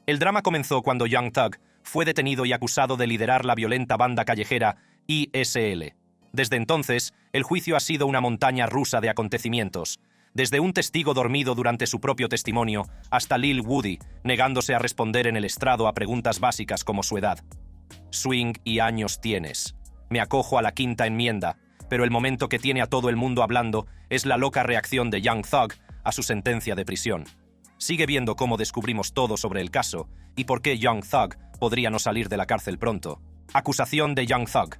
El drama comenzó cuando Young Thug fue detenido y acusado de liderar la violenta banda callejera ISL. Desde entonces, el juicio ha sido una montaña rusa de acontecimientos, desde un testigo dormido durante su propio testimonio hasta Lil Woody negándose a responder en el estrado a preguntas básicas como su edad. Swing y años tienes. Me acojo a la quinta enmienda, pero el momento que tiene a todo el mundo hablando es la loca reacción de Young Thug a su sentencia de prisión. Sigue viendo cómo descubrimos todo sobre el caso y por qué Young Thug podría no salir de la cárcel pronto. Acusación de Young Thug.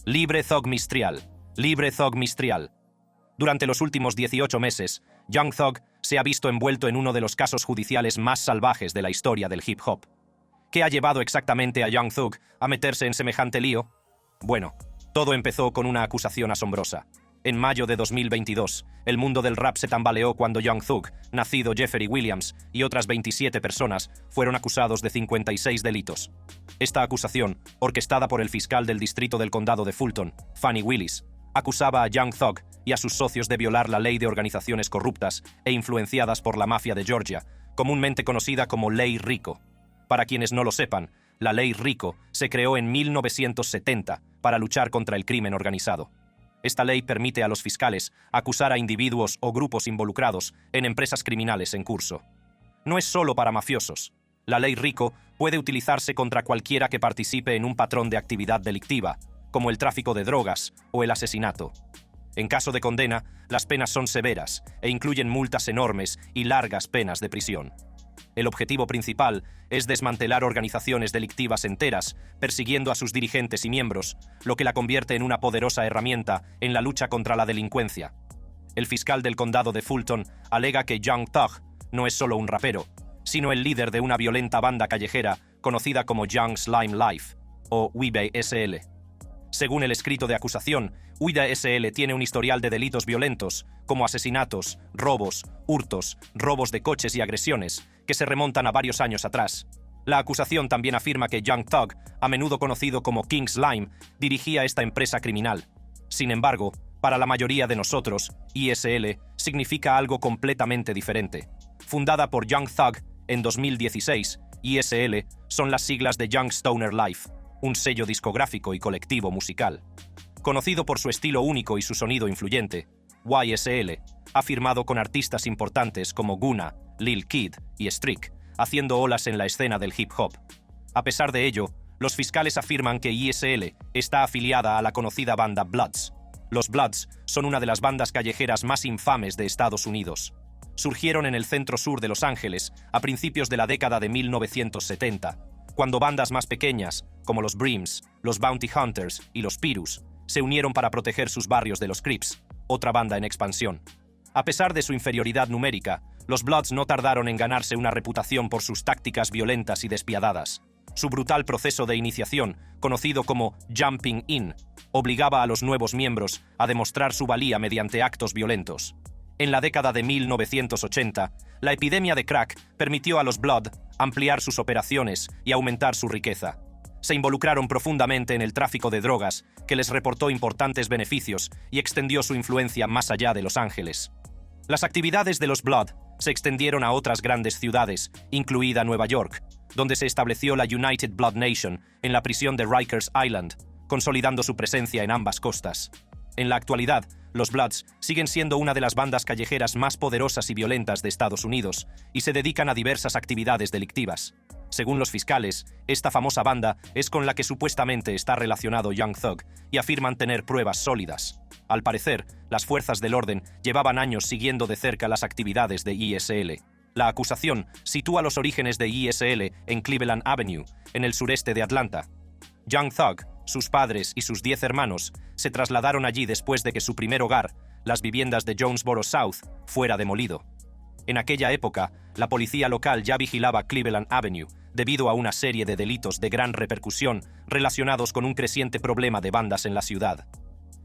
Libre Thug Mistrial. Libre Thug Mistrial. Durante los últimos 18 meses, Young Thug se ha visto envuelto en uno de los casos judiciales más salvajes de la historia del hip hop. ¿Qué ha llevado exactamente a Young Thug a meterse en semejante lío? Bueno, todo empezó con una acusación asombrosa. En mayo de 2022, el mundo del rap se tambaleó cuando Young Thug, nacido Jeffrey Williams, y otras 27 personas fueron acusados de 56 delitos. Esta acusación, orquestada por el fiscal del distrito del condado de Fulton, Fani Willis, acusaba a Young Thug y a sus socios de violar la ley de organizaciones corruptas e influenciadas por la mafia de Georgia, comúnmente conocida como Ley Rico. Para quienes no lo sepan, la Ley Rico se creó en 1970 para luchar contra el crimen organizado. Esta ley permite a los fiscales acusar a individuos o grupos involucrados en empresas criminales en curso. No es solo para mafiosos. La Ley Rico puede utilizarse contra cualquiera que participe en un patrón de actividad delictiva, como el tráfico de drogas o el asesinato. En caso de condena, las penas son severas e incluyen multas enormes y largas penas de prisión. El objetivo principal es desmantelar organizaciones delictivas enteras, persiguiendo a sus dirigentes y miembros, lo que la convierte en una poderosa herramienta en la lucha contra la delincuencia. El fiscal del condado de Fulton alega que Young Thug no es solo un rapero, sino el líder de una violenta banda callejera conocida como Young Slime Life, o YSL. Según el escrito de acusación, YSL tiene un historial de delitos violentos, como asesinatos, robos, hurtos, robos de coches y agresiones, que se remontan a varios años atrás. La acusación también afirma que Young Thug, a menudo conocido como King Slime, dirigía esta empresa criminal. Sin embargo, para la mayoría de nosotros, YSL significa algo completamente diferente. Fundada por Young Thug en 2016, YSL son las siglas de Young Stoner Life, un sello discográfico y colectivo musical. Conocido por su estilo único y su sonido influyente, YSL ha firmado con artistas importantes como Gunna, Lil Kid y Streak, haciendo olas en la escena del hip hop. A pesar de ello, los fiscales afirman que YSL está afiliada a la conocida banda Bloods. Los Bloods son una de las bandas callejeras más infames de Estados Unidos. Surgieron en el centro-sur de Los Ángeles a principios de la década de 1970, cuando bandas más pequeñas, como los Brims, los Bounty Hunters y los Pirus, se unieron para proteger sus barrios de los Crips, otra banda en expansión. A pesar de su inferioridad numérica, los Bloods no tardaron en ganarse una reputación por sus tácticas violentas y despiadadas. Su brutal proceso de iniciación, conocido como Jumping In, obligaba a los nuevos miembros a demostrar su valía mediante actos violentos. En la década de 1980, la epidemia de crack permitió a los Blood ampliar sus operaciones y aumentar su riqueza. Se involucraron profundamente en el tráfico de drogas, que les reportó importantes beneficios y extendió su influencia más allá de Los Ángeles. Las actividades de los Blood se extendieron a otras grandes ciudades, incluida Nueva York, donde se estableció la United Blood Nation en la prisión de Rikers Island, consolidando su presencia en ambas costas. En la actualidad, los Bloods siguen siendo una de las bandas callejeras más poderosas y violentas de Estados Unidos y se dedican a diversas actividades delictivas. Según los fiscales, esta famosa banda es con la que supuestamente está relacionado Young Thug y afirman tener pruebas sólidas. Al parecer, las fuerzas del orden llevaban años siguiendo de cerca las actividades de YSL. La acusación sitúa los orígenes de YSL en Cleveland Avenue, en el sureste de Atlanta. Young Thug, sus padres y sus 10 hermanos se trasladaron allí después de que su primer hogar, las viviendas de Jonesboro South, fuera demolido. En aquella época, la policía local ya vigilaba Cleveland Avenue debido a una serie de delitos de gran repercusión relacionados con un creciente problema de bandas en la ciudad.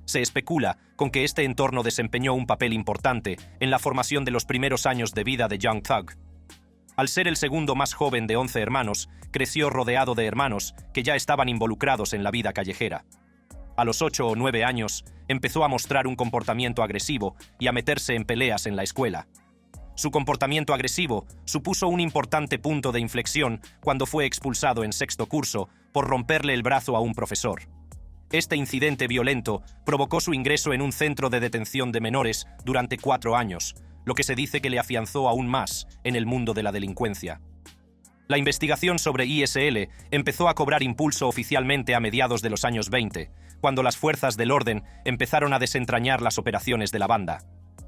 Se especula con que este entorno desempeñó un papel importante en la formación de los primeros años de vida de Young Thug. Al ser el segundo más joven de 11 hermanos, creció rodeado de hermanos que ya estaban involucrados en la vida callejera. A los 8 o 9 años, empezó a mostrar un comportamiento agresivo y a meterse en peleas en la escuela. Su comportamiento agresivo supuso un importante punto de inflexión cuando fue expulsado en sexto curso por romperle el brazo a un profesor. Este incidente violento provocó su ingreso en un centro de detención de menores durante 4 años, lo que se dice que le afianzó aún más en el mundo de la delincuencia. La investigación sobre ISL empezó a cobrar impulso oficialmente a mediados de los años 20, cuando las fuerzas del orden empezaron a desentrañar las operaciones de la banda.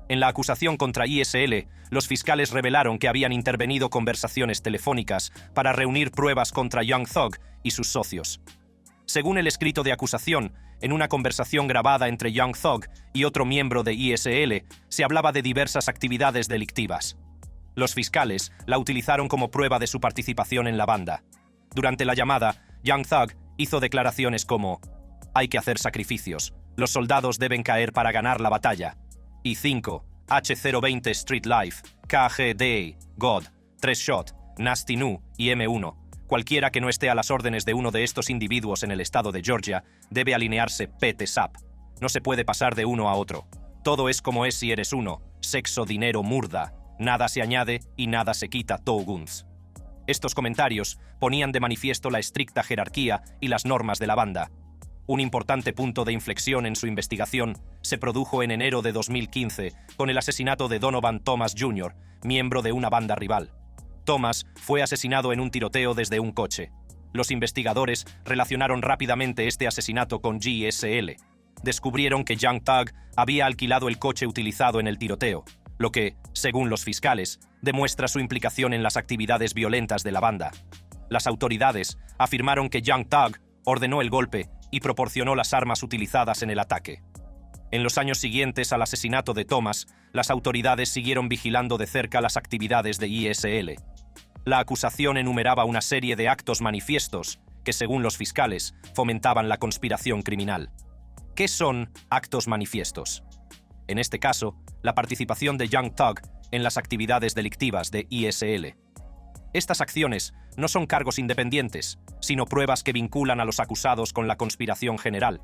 En la acusación contra ISL, los fiscales revelaron que habían intervenido conversaciones telefónicas para reunir pruebas contra Young Thug y sus socios. Según el escrito de acusación, en una conversación grabada entre Young Thug y otro miembro de ISL, se hablaba de diversas actividades delictivas. Los fiscales la utilizaron como prueba de su participación en la banda. Durante la llamada, Young Thug hizo declaraciones como: «Hay que hacer sacrificios, los soldados deben caer para ganar la batalla». Y 5, H020 Street Life, KGD, God, 3 Shot, Nasty Nu y M1. Cualquiera que no esté a las órdenes de uno de estos individuos en el estado de Georgia debe alinearse PT-SAP. No se puede pasar de uno a otro. Todo es como es si eres uno. Sexo, dinero, murda. Nada se añade y nada se quita, Touguns. Estos comentarios ponían de manifiesto la estricta jerarquía y las normas de la banda. Un importante punto de inflexión en su investigación se produjo en enero de 2015 con el asesinato de Donovan Thomas Jr., miembro de una banda rival. Thomas fue asesinado en un tiroteo desde un coche. Los investigadores relacionaron rápidamente este asesinato con GSL. Descubrieron que Young Thug había alquilado el coche utilizado en el tiroteo, lo que, según los fiscales, demuestra su implicación en las actividades violentas de la banda. Las autoridades afirmaron que Young Thug ordenó el golpe y proporcionó las armas utilizadas en el ataque. En los años siguientes al asesinato de Thomas, las autoridades siguieron vigilando de cerca las actividades de ISL. La acusación enumeraba una serie de actos manifiestos que, según los fiscales, fomentaban la conspiración criminal. ¿Qué son actos manifiestos? En este caso, la participación de Young Thug en las actividades delictivas de ISL. Estas acciones no son cargos independientes, sino pruebas que vinculan a los acusados con la conspiración general.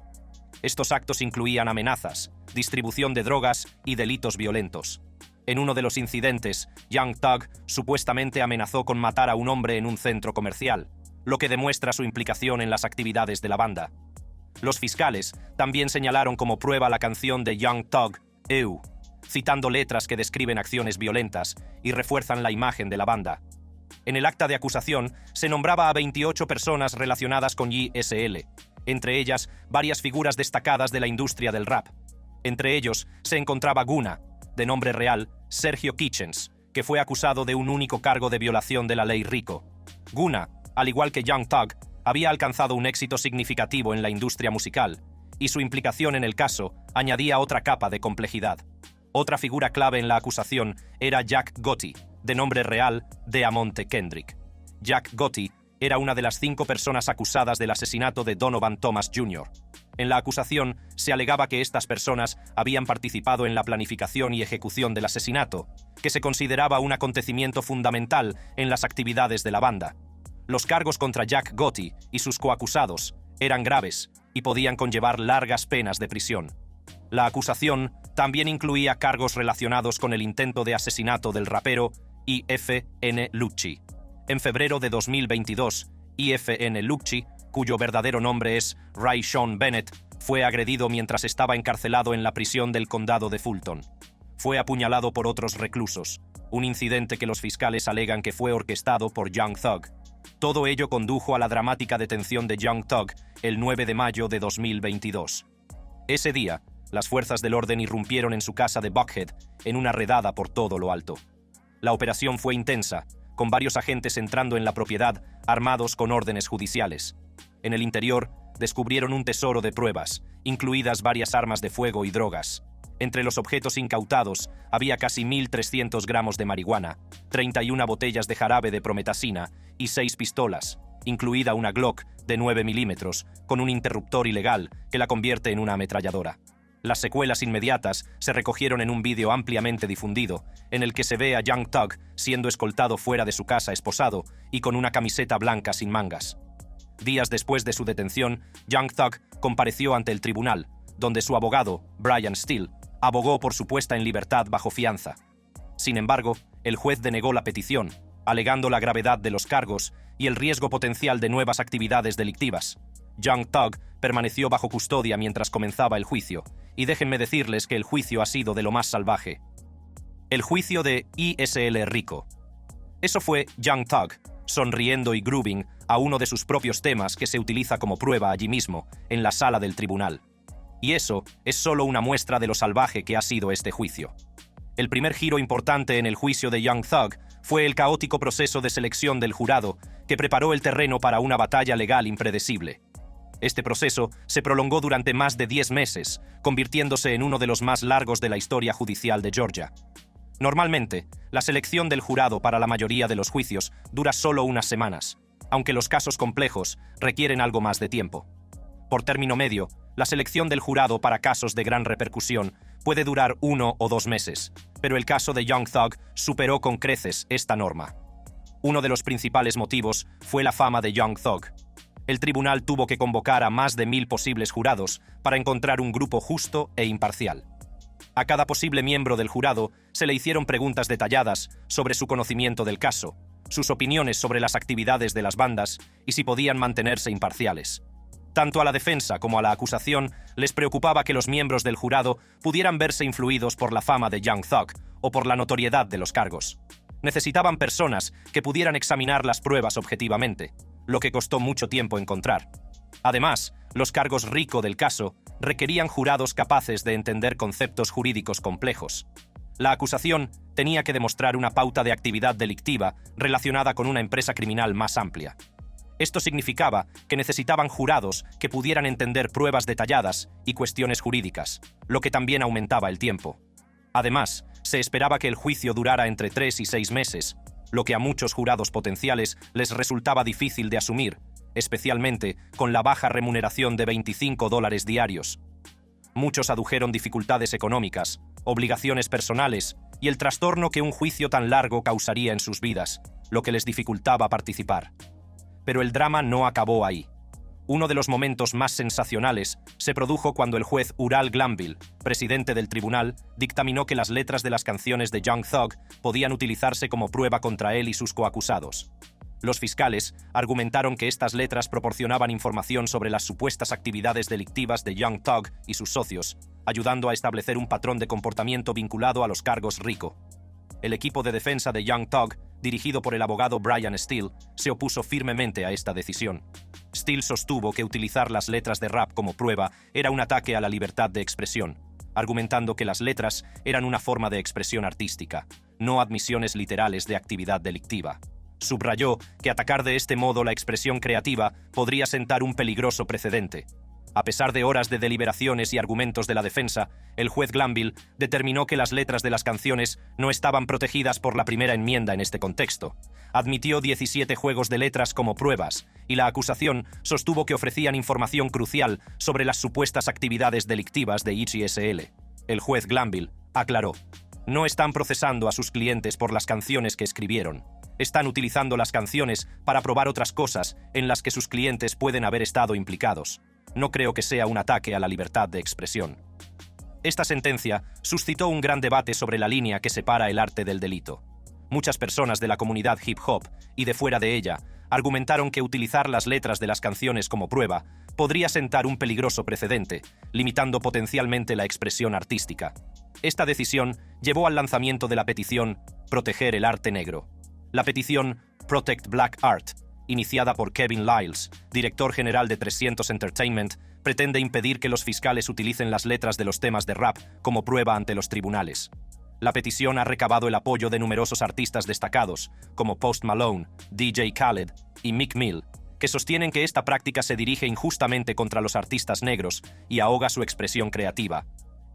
Estos actos incluían amenazas, distribución de drogas y delitos violentos. En uno de los incidentes, Young Thug supuestamente amenazó con matar a un hombre en un centro comercial, lo que demuestra su implicación en las actividades de la banda. Los fiscales también señalaron como prueba la canción de Young Thug, EU, citando letras que describen acciones violentas y refuerzan la imagen de la banda. En el acta de acusación se nombraba a 28 personas relacionadas con ISL, entre ellas varias figuras destacadas de la industria del rap. Entre ellos se encontraba Guna, de nombre real Sergio Kitchens, que fue acusado de un único cargo de violación de la ley RICO. Guna, al igual que Young Thug, había alcanzado un éxito significativo en la industria musical, y su implicación en el caso añadía otra capa de complejidad. Otra figura clave en la acusación era Jack Gotti, de nombre real Deamonte Kendrick. Jack Gotti era una de las 5 personas acusadas del asesinato de Donovan Thomas Jr. En la acusación se alegaba que estas personas habían participado en la planificación y ejecución del asesinato, que se consideraba un acontecimiento fundamental en las actividades de la banda. Los cargos contra Jack Gotti y sus coacusados eran graves y podían conllevar largas penas de prisión. La acusación también incluía cargos relacionados con el intento de asesinato del rapero IFN Lucci. En febrero de 2022, IFN Lucci, cuyo verdadero nombre es Ray Sean Bennett, fue agredido mientras estaba encarcelado en la prisión del condado de Fulton. Fue apuñalado por otros reclusos, un incidente que los fiscales alegan que fue orquestado por Young Thug. Todo ello condujo a la dramática detención de Young Thug el 9 de mayo de 2022. Ese día, las fuerzas del orden irrumpieron en su casa de Buckhead en una redada por todo lo alto. La operación fue intensa, con varios agentes entrando en la propiedad armados con órdenes judiciales. En el interior, descubrieron un tesoro de pruebas, incluidas varias armas de fuego y drogas. Entre los objetos incautados había casi 1.300 gramos de marihuana, 31 botellas de jarabe de prometasina y 6 pistolas, incluida una Glock de 9 milímetros, con un interruptor ilegal que la convierte en una ametralladora. Las secuelas inmediatas se recogieron en un vídeo ampliamente difundido, en el que se ve a Young Thug siendo escoltado fuera de su casa esposado y con una camiseta blanca sin mangas. Días después de su detención, Young Thug compareció ante el tribunal, donde su abogado, Brian Steele, abogó por su puesta en libertad bajo fianza. Sin embargo, el juez denegó la petición, alegando la gravedad de los cargos y el riesgo potencial de nuevas actividades delictivas. Young Thug permaneció bajo custodia mientras comenzaba el juicio, y déjenme decirles que el juicio ha sido de lo más salvaje. El juicio de ISL Rico. Eso fue Young Thug, sonriendo y grooving a uno de sus propios temas que se utiliza como prueba allí mismo, en la sala del tribunal. Y eso es solo una muestra de lo salvaje que ha sido este juicio. El primer giro importante en el juicio de Young Thug fue el caótico proceso de selección del jurado que preparó el terreno para una batalla legal impredecible. Este proceso se prolongó durante más de 10 meses, convirtiéndose en uno de los más largos de la historia judicial de Georgia. Normalmente, la selección del jurado para la mayoría de los juicios dura solo unas semanas, aunque los casos complejos requieren algo más de tiempo. Por término medio, la selección del jurado para casos de gran repercusión puede durar 1 o 2 meses, pero el caso de Young Thug superó con creces esta norma. Uno de los principales motivos fue la fama de Young Thug. El tribunal tuvo que convocar a más de 1000 posibles jurados para encontrar un grupo justo e imparcial. A cada posible miembro del jurado se le hicieron preguntas detalladas sobre su conocimiento del caso, sus opiniones sobre las actividades de las bandas y si podían mantenerse imparciales. Tanto a la defensa como a la acusación les preocupaba que los miembros del jurado pudieran verse influidos por la fama de Young Thug o por la notoriedad de los cargos. Necesitaban personas que pudieran examinar las pruebas objetivamente, lo que costó mucho tiempo encontrar. Además, los cargos RICO del caso requerían jurados capaces de entender conceptos jurídicos complejos. La acusación tenía que demostrar una pauta de actividad delictiva relacionada con una empresa criminal más amplia. Esto significaba que necesitaban jurados que pudieran entender pruebas detalladas y cuestiones jurídicas, lo que también aumentaba el tiempo. Además, se esperaba que el juicio durara entre 3 y 6 meses, lo que a muchos jurados potenciales les resultaba difícil de asumir, especialmente con la baja remuneración de $25 diarios. Muchos adujeron dificultades económicas, obligaciones personales y el trastorno que un juicio tan largo causaría en sus vidas, lo que les dificultaba participar. Pero el drama no acabó ahí. Uno de los momentos más sensacionales se produjo cuando el juez Ural Glanville, presidente del tribunal, dictaminó que las letras de las canciones de Young Thug podían utilizarse como prueba contra él y sus coacusados. Los fiscales argumentaron que estas letras proporcionaban información sobre las supuestas actividades delictivas de Young Thug y sus socios, ayudando a establecer un patrón de comportamiento vinculado a los cargos RICO. El equipo de defensa de Young Thug, dirigido por el abogado Brian Steele, se opuso firmemente a esta decisión. Steele sostuvo que utilizar las letras de rap como prueba era un ataque a la libertad de expresión, argumentando que las letras eran una forma de expresión artística, no admisiones literales de actividad delictiva. Subrayó que atacar de este modo la expresión creativa podría sentar un peligroso precedente. A pesar de horas de deliberaciones y argumentos de la defensa, el juez Glanville determinó que las letras de las canciones no estaban protegidas por la primera enmienda en este contexto. Admitió 17 juegos de letras como pruebas, y la acusación sostuvo que ofrecían información crucial sobre las supuestas actividades delictivas de ISL. El juez Glanville aclaró: no están procesando a sus clientes por las canciones que escribieron. Están utilizando las canciones para probar otras cosas en las que sus clientes pueden haber estado implicados. No creo que sea un ataque a la libertad de expresión. Esta sentencia suscitó un gran debate sobre la línea que separa el arte del delito. Muchas personas de la comunidad hip hop y de fuera de ella argumentaron que utilizar las letras de las canciones como prueba podría sentar un peligroso precedente, limitando potencialmente la expresión artística. Esta decisión llevó al lanzamiento de la petición Proteger el arte negro. La petición Protect Black Art, iniciada por Kevin Liles, director general de 300 Entertainment, pretende impedir que los fiscales utilicen las letras de los temas de rap como prueba ante los tribunales. La petición ha recabado el apoyo de numerosos artistas destacados, como Post Malone, DJ Khaled y Meek Mill, que sostienen que esta práctica se dirige injustamente contra los artistas negros y ahoga su expresión creativa.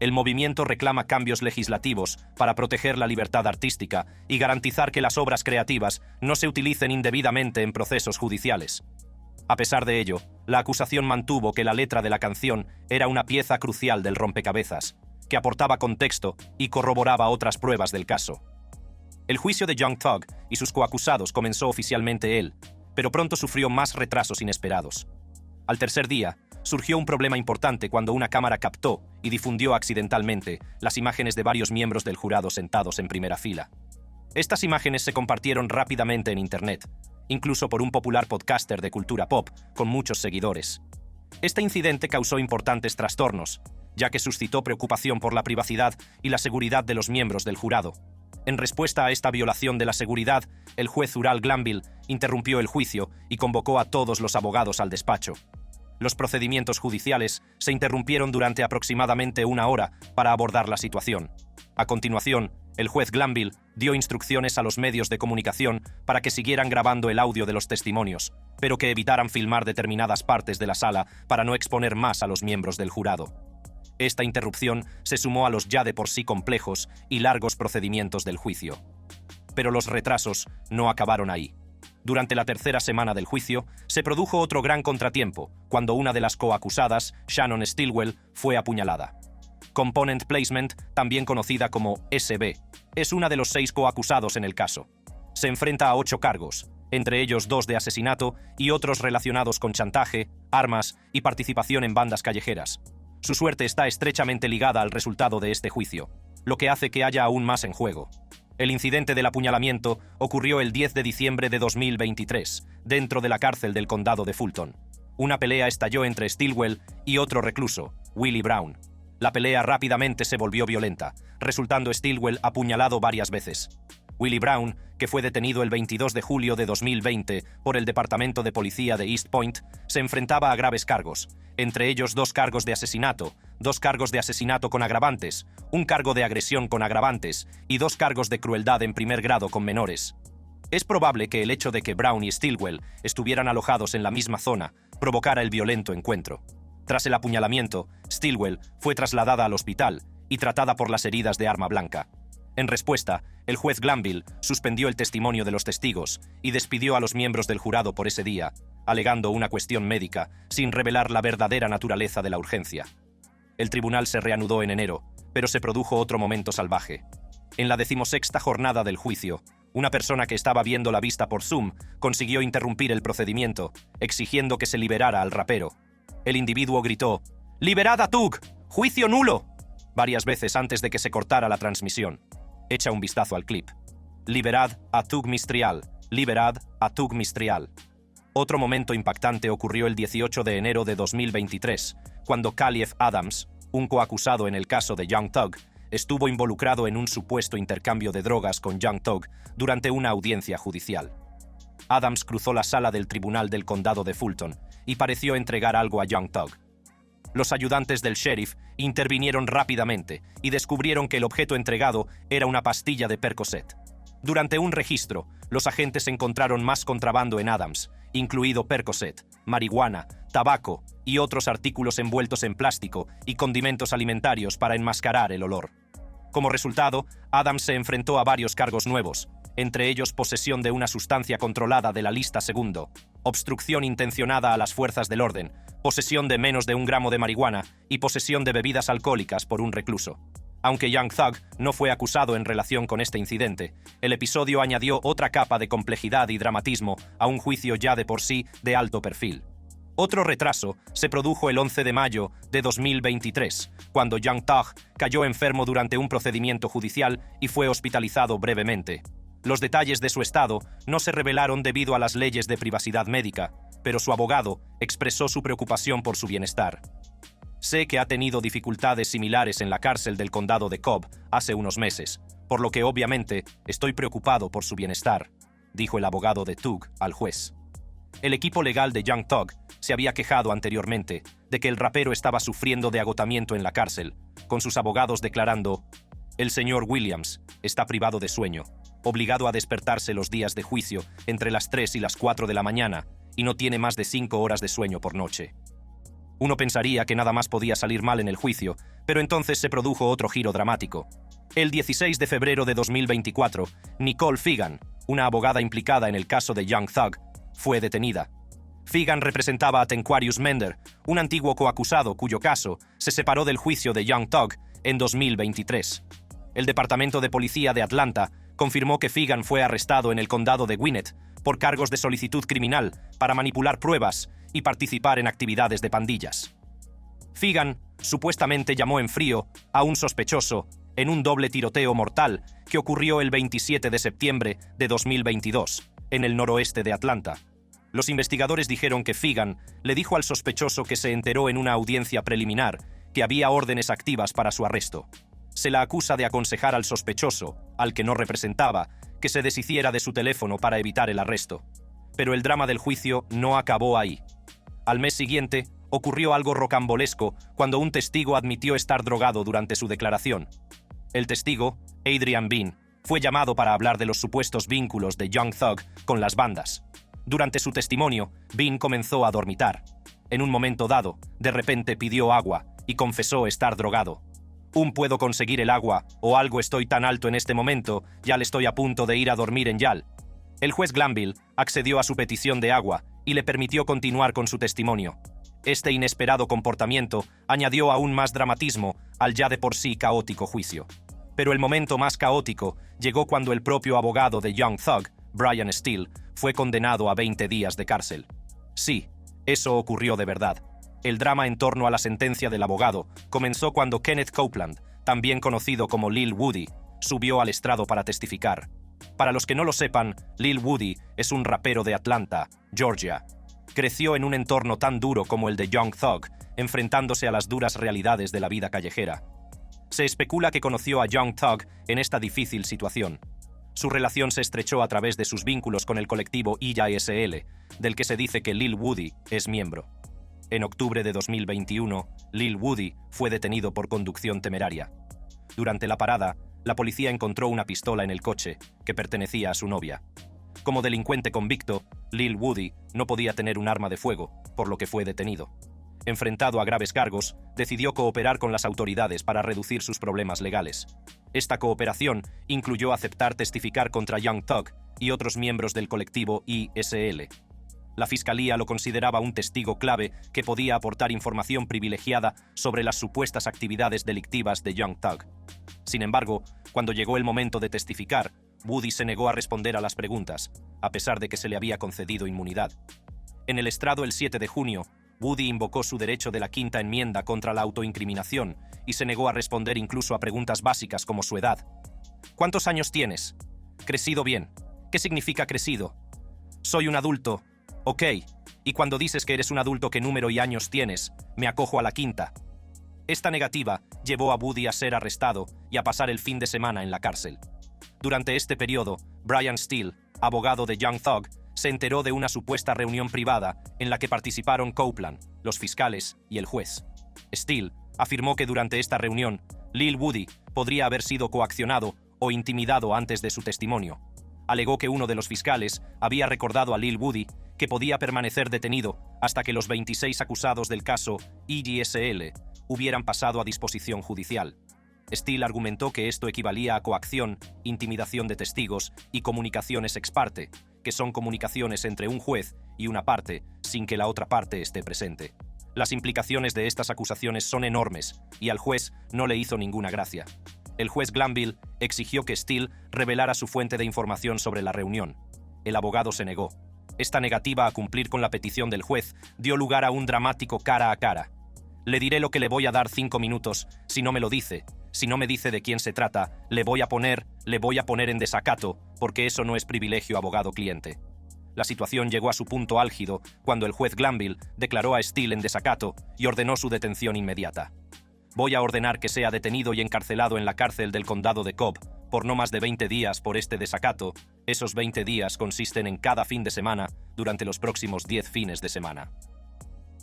El movimiento reclama cambios legislativos para proteger la libertad artística y garantizar que las obras creativas no se utilicen indebidamente en procesos judiciales. A pesar de ello, la acusación mantuvo que la letra de la canción era una pieza crucial del rompecabezas, que aportaba contexto y corroboraba otras pruebas del caso. El juicio de Young Thug y sus coacusados comenzó oficialmente pero pronto sufrió más retrasos inesperados. Al tercer día, surgió un problema importante cuando una cámara captó y difundió accidentalmente las imágenes de varios miembros del jurado sentados en primera fila. Estas imágenes se compartieron rápidamente en Internet, incluso por un popular podcaster de cultura pop con muchos seguidores. Este incidente causó importantes trastornos, ya que suscitó preocupación por la privacidad y la seguridad de los miembros del jurado. En respuesta a esta violación de la seguridad, el juez Ural Glanville interrumpió el juicio y convocó a todos los abogados al despacho. Los procedimientos judiciales se interrumpieron durante aproximadamente una hora para abordar la situación. A continuación, el juez Glanville dio instrucciones a los medios de comunicación para que siguieran grabando el audio de los testimonios, pero que evitaran filmar determinadas partes de la sala para no exponer más a los miembros del jurado. Esta interrupción se sumó a los ya de por sí complejos y largos procedimientos del juicio. Pero los retrasos no acabaron ahí. Durante la tercera semana del juicio, se produjo otro gran contratiempo, cuando una de las coacusadas, Shannon Stillwell, fue apuñalada. Component Placement, también conocida como SB, es una de los 6 coacusados en el caso. Se enfrenta a 8 cargos, entre ellos 2 de asesinato y otros relacionados con chantaje, armas y participación en bandas callejeras. Su suerte está estrechamente ligada al resultado de este juicio, lo que hace que haya aún más en juego. El incidente del apuñalamiento ocurrió el 10 de diciembre de 2023, dentro de la cárcel del condado de Fulton. Una pelea estalló entre Stillwell y otro recluso, Willie Brown. La pelea rápidamente se volvió violenta, resultando Stillwell apuñalado varias veces. Willie Brown, que fue detenido el 22 de julio de 2020 por el Departamento de Policía de East Point, se enfrentaba a graves cargos, entre ellos 2 cargos de asesinato, 2 cargos de asesinato con agravantes, 1 cargo de agresión con agravantes y 2 cargos de crueldad en primer grado con menores. Es probable que el hecho de que Brown y Stillwell estuvieran alojados en la misma zona provocara el violento encuentro. Tras el apuñalamiento, Stillwell fue trasladada al hospital y tratada por las heridas de arma blanca. En respuesta, el juez Glanville suspendió el testimonio de los testigos y despidió a los miembros del jurado por ese día, alegando una cuestión médica, sin revelar la verdadera naturaleza de la urgencia. El tribunal se reanudó en enero, pero se produjo otro momento salvaje. En la 16ª jornada del juicio, una persona que estaba viendo la vista por Zoom consiguió interrumpir el procedimiento, exigiendo que se liberara al rapero. El individuo gritó: «¡Liberad a Tug! ¡Juicio nulo!», varias veces antes de que se cortara la transmisión. Echa un vistazo al clip. «Liberad a Tug Mistrial, liberad a Tug Mistrial». Otro momento impactante ocurrió el 18 de enero de 2023, cuando Khalif Adams, un coacusado en el caso de Young Thug, estuvo involucrado en un supuesto intercambio de drogas con Young Thug durante una audiencia judicial. Adams cruzó la sala del tribunal del condado de Fulton y pareció entregar algo a Young Thug. Los ayudantes del sheriff intervinieron rápidamente y descubrieron que el objeto entregado era una pastilla de Percocet. Durante un registro, los agentes encontraron más contrabando en Adams, incluido Percocet, marihuana, tabaco y otros artículos envueltos en plástico y condimentos alimentarios para enmascarar el olor. Como resultado, Adams se enfrentó a varios cargos nuevos, entre ellos posesión de una sustancia controlada de la lista segundo, obstrucción intencionada a las fuerzas del orden, posesión de menos de 1 gramo de marihuana y posesión de bebidas alcohólicas por un recluso. Aunque Young Thug no fue acusado en relación con este incidente, el episodio añadió otra capa de complejidad y dramatismo a un juicio ya de por sí de alto perfil. Otro retraso se produjo el 11 de mayo de 2023, cuando Young Thug cayó enfermo durante un procedimiento judicial y fue hospitalizado brevemente. Los detalles de su estado no se revelaron debido a las leyes de privacidad médica, pero su abogado expresó su preocupación por su bienestar. Sé que ha tenido dificultades similares en la cárcel del condado de Cobb hace unos meses, por lo que obviamente estoy preocupado por su bienestar, dijo el abogado de Thug al juez. El equipo legal de Young Thug se había quejado anteriormente de que el rapero estaba sufriendo de agotamiento en la cárcel, con sus abogados declarando: «El señor Williams está privado de sueño, obligado a despertarse los días de juicio entre las 3 y las 4 de la mañana y no tiene más de 5 horas de sueño por noche». Uno pensaría que nada más podía salir mal en el juicio, pero entonces se produjo otro giro dramático. El 16 de febrero de 2024, Nicole Fegan, una abogada implicada en el caso de Young Thug, fue detenida. Fegan representaba a Tenquarius Mender, un antiguo coacusado cuyo caso se separó del juicio de Young Thug en 2023. El Departamento de Policía de Atlanta confirmó que Fegan fue arrestado en el condado de Gwinnett por cargos de solicitud criminal para manipular pruebas y participar en actividades de pandillas. Fegan supuestamente llamó en frío a un sospechoso en un doble tiroteo mortal que ocurrió el 27 de septiembre de 2022, en el noroeste de Atlanta. Los investigadores dijeron que Fegan le dijo al sospechoso que se enteró en una audiencia preliminar que había órdenes activas para su arresto. Se la acusa de aconsejar al sospechoso, al que no representaba, que se deshiciera de su teléfono para evitar el arresto. Pero el drama del juicio no acabó ahí. Al mes siguiente, ocurrió algo rocambolesco cuando un testigo admitió estar drogado durante su declaración. El testigo, Adrian Bean, fue llamado para hablar de los supuestos vínculos de Young Thug con las bandas. Durante su testimonio, Bean comenzó a dormitar. En un momento dado, de repente pidió agua y confesó estar drogado. ¿Puedo conseguir el agua o algo? Estoy tan alto en este momento, ya le estoy a punto de ir a dormir en Yale. El juez Glanville accedió a su petición de agua y le permitió continuar con su testimonio. Este inesperado comportamiento añadió aún más dramatismo al ya de por sí caótico juicio. Pero el momento más caótico llegó cuando el propio abogado de Young Thug, Brian Steele, fue condenado a 20 días de cárcel. Sí, eso ocurrió de verdad. El drama en torno a la sentencia del abogado comenzó cuando Kenneth Copeland, también conocido como Lil Woody, subió al estrado para testificar. Para los que no lo sepan, Lil Woody es un rapero de Atlanta, Georgia. Creció en un entorno tan duro como el de Young Thug, enfrentándose a las duras realidades de la vida callejera. Se especula que conoció a Young Thug en esta difícil situación. Su relación se estrechó a través de sus vínculos con el colectivo ISL, del que se dice que Lil Woody es miembro. En octubre de 2021, Lil Woody fue detenido por conducción temeraria. Durante la parada, la policía encontró una pistola en el coche, que pertenecía a su novia. Como delincuente convicto, Lil Woody no podía tener un arma de fuego, por lo que fue detenido. Enfrentado a graves cargos, decidió cooperar con las autoridades para reducir sus problemas legales. Esta cooperación incluyó aceptar testificar contra Young Thug y otros miembros del colectivo ISL. La fiscalía lo consideraba un testigo clave que podía aportar información privilegiada sobre las supuestas actividades delictivas de Young Thug. Sin embargo, cuando llegó el momento de testificar, Woody se negó a responder a las preguntas, a pesar de que se le había concedido inmunidad. En el estrado el 7 de junio, Woody invocó su derecho de la quinta enmienda contra la autoincriminación y se negó a responder incluso a preguntas básicas como su edad. ¿Cuántos años tienes? Crecido bien. ¿Qué significa crecido? Soy un adulto. Ok. Y cuando dices que eres un adulto, ¿qué número y años tienes? Me acojo a la quinta. Esta negativa llevó a Woody a ser arrestado y a pasar el fin de semana en la cárcel. Durante este periodo, Brian Steele, abogado de Young Thug, se enteró de una supuesta reunión privada en la que participaron Copeland, los fiscales y el juez. Steele afirmó que durante esta reunión, Lil Woody podría haber sido coaccionado o intimidado antes de su testimonio. Alegó que uno de los fiscales había recordado a Lil Woody que podía permanecer detenido hasta que los 26 acusados del caso ISL hubieran pasado a disposición judicial. Steele argumentó que esto equivalía a coacción, intimidación de testigos y comunicaciones ex parte, que son comunicaciones entre un juez y una parte sin que la otra parte esté presente. Las implicaciones de estas acusaciones son enormes y al juez no le hizo ninguna gracia. El juez Glanville exigió que Steele revelara su fuente de información sobre la reunión. El abogado se negó. Esta negativa a cumplir con la petición del juez dio lugar a un dramático cara a cara. Le diré lo que le voy a dar 5 minutos, si no me lo dice. Si no me dice de quién se trata, le voy a poner en desacato, porque eso no es privilegio abogado-cliente. La situación llegó a su punto álgido cuando el juez Glanville declaró a Steele en desacato y ordenó su detención inmediata. Voy a ordenar que sea detenido y encarcelado en la cárcel del condado de Cobb por no más de 20 días por este desacato. Esos 20 días consisten en cada fin de semana durante los próximos 10 fines de semana.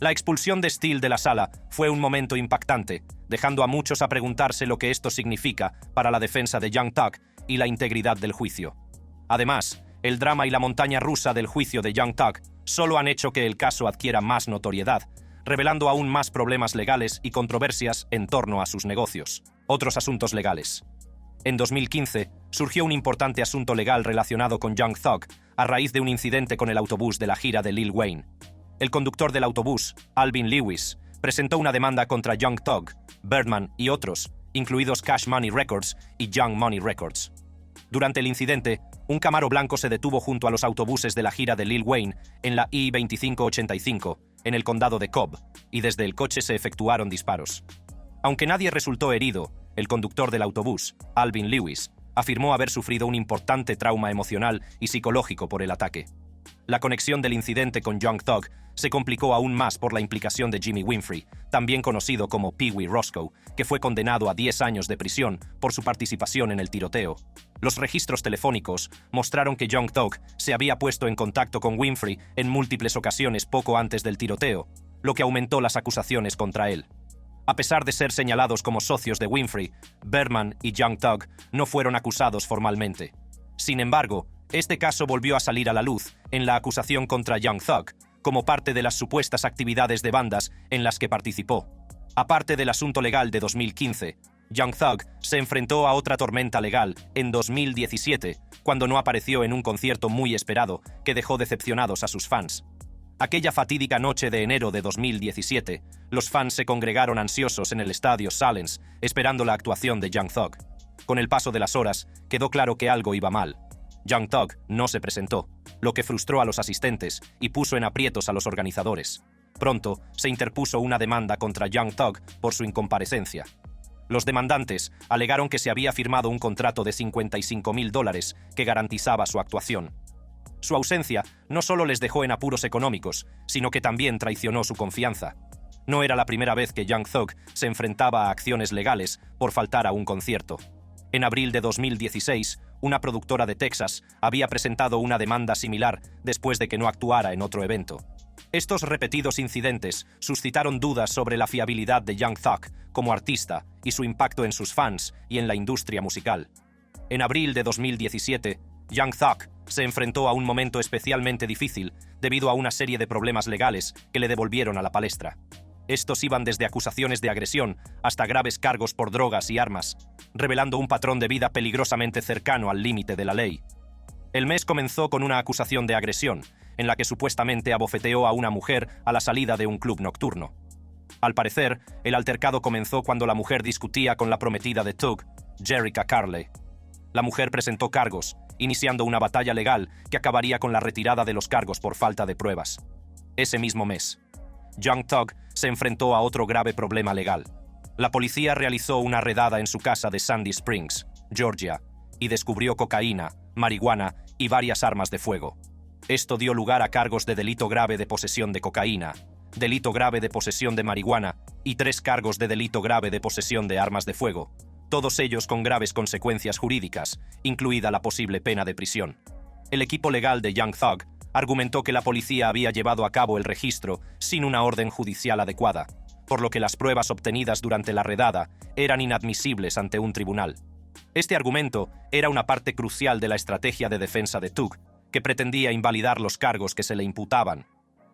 La expulsión de Steele de la sala fue un momento impactante, dejando a muchos a preguntarse lo que esto significa para la defensa de Young Thug y la integridad del juicio. Además, el drama y la montaña rusa del juicio de Young Thug solo han hecho que el caso adquiera más notoriedad, revelando aún más problemas legales y controversias en torno a sus negocios. Otros asuntos legales. En 2015, surgió un importante asunto legal relacionado con Young Thug a raíz de un incidente con el autobús de la gira de Lil Wayne. El conductor del autobús, Alvin Lewis, presentó una demanda contra Young Thug, Birdman y otros, incluidos Cash Money Records y Young Money Records. Durante el incidente, Un Camaro blanco se detuvo junto a los autobuses de la gira de Lil Wayne en la I-2585, en el condado de Cobb, y desde el coche se efectuaron disparos. Aunque nadie resultó herido, el conductor del autobús, Alvin Lewis, afirmó haber sufrido un importante trauma emocional y psicológico por el ataque. La conexión del incidente con Young Thug se complicó aún más por la implicación de Jimmy Winfrey, también conocido como Pee Wee Roscoe, que fue condenado a 10 años de prisión por su participación en el tiroteo. Los registros telefónicos mostraron que Young Thug se había puesto en contacto con Winfrey en múltiples ocasiones poco antes del tiroteo, lo que aumentó las acusaciones contra él. A pesar de ser señalados como socios de Winfrey, Berman y Young Thug no fueron acusados formalmente. Sin embargo, este caso volvió a salir a la luz en la acusación contra Young Thug, como parte de las supuestas actividades de bandas en las que participó. Aparte del asunto legal de 2015, Young Thug se enfrentó a otra tormenta legal en 2017, cuando no apareció en un concierto muy esperado que dejó decepcionados a sus fans. Aquella fatídica noche de enero de 2017, los fans se congregaron ansiosos en el estadio Sallens, esperando la actuación de Young Thug. Con el paso de las horas, quedó claro que algo iba mal. Young Thug no se presentó, lo que frustró a los asistentes y puso en aprietos a los organizadores. Pronto se interpuso una demanda contra Young Thug por su incomparecencia. Los demandantes alegaron que se había firmado un contrato de $55,000 que garantizaba su actuación. Su ausencia no solo les dejó en apuros económicos, sino que también traicionó su confianza. No era la primera vez que Young Thug se enfrentaba a acciones legales por faltar a un concierto. En abril de 2016, una productora de Texas había presentado una demanda similar después de que no actuara en otro evento. Estos repetidos incidentes suscitaron dudas sobre la fiabilidad de Young Thug como artista y su impacto en sus fans y en la industria musical. En abril de 2017, Young Thug se enfrentó a un momento especialmente difícil debido a una serie de problemas legales que le devolvieron a la palestra. Estos iban desde acusaciones de agresión hasta graves cargos por drogas y armas, revelando un patrón de vida peligrosamente cercano al límite de la ley. El mes comenzó con una acusación de agresión, en la que supuestamente abofeteó a una mujer a la salida de un club nocturno. Al parecer, el altercado comenzó cuando la mujer discutía con la prometida de Thug, Jerrica Carley. La mujer presentó cargos, iniciando una batalla legal que acabaría con la retirada de los cargos por falta de pruebas. Ese mismo mes, Young Thug se enfrentó a otro grave problema legal. La policía realizó una redada en su casa de Sandy Springs, Georgia, y descubrió cocaína, marihuana y varias armas de fuego. Esto dio lugar a cargos de delito grave de posesión de cocaína, delito grave de posesión de marihuana y 3 cargos de delito grave de posesión de armas de fuego, todos ellos con graves consecuencias jurídicas, incluida la posible pena de prisión. El equipo legal de Young Thug argumentó que la policía había llevado a cabo el registro sin una orden judicial adecuada, por lo que las pruebas obtenidas durante la redada eran inadmisibles ante un tribunal. Este argumento era una parte crucial de la estrategia de defensa de Thug, que pretendía invalidar los cargos que se le imputaban.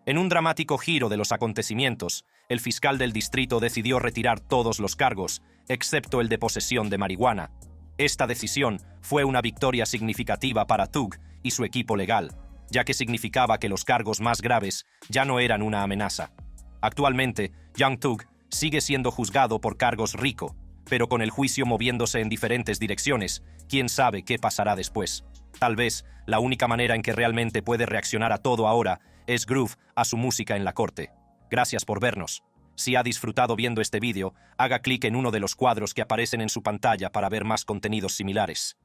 En un dramático giro de los acontecimientos, el fiscal del distrito decidió retirar todos los cargos, excepto el de posesión de marihuana. Esta decisión fue una victoria significativa para Thug y su equipo legal, ya que significaba que los cargos más graves ya no eran una amenaza. Actualmente, Young Thug sigue siendo juzgado por cargos RICO, pero con el juicio moviéndose en diferentes direcciones, quién sabe qué pasará después. Tal vez la única manera en que realmente puede reaccionar a todo ahora es groove a su música en la corte. Gracias por vernos. Si ha disfrutado viendo este vídeo, haga clic en uno de los cuadros que aparecen en su pantalla para ver más contenidos similares.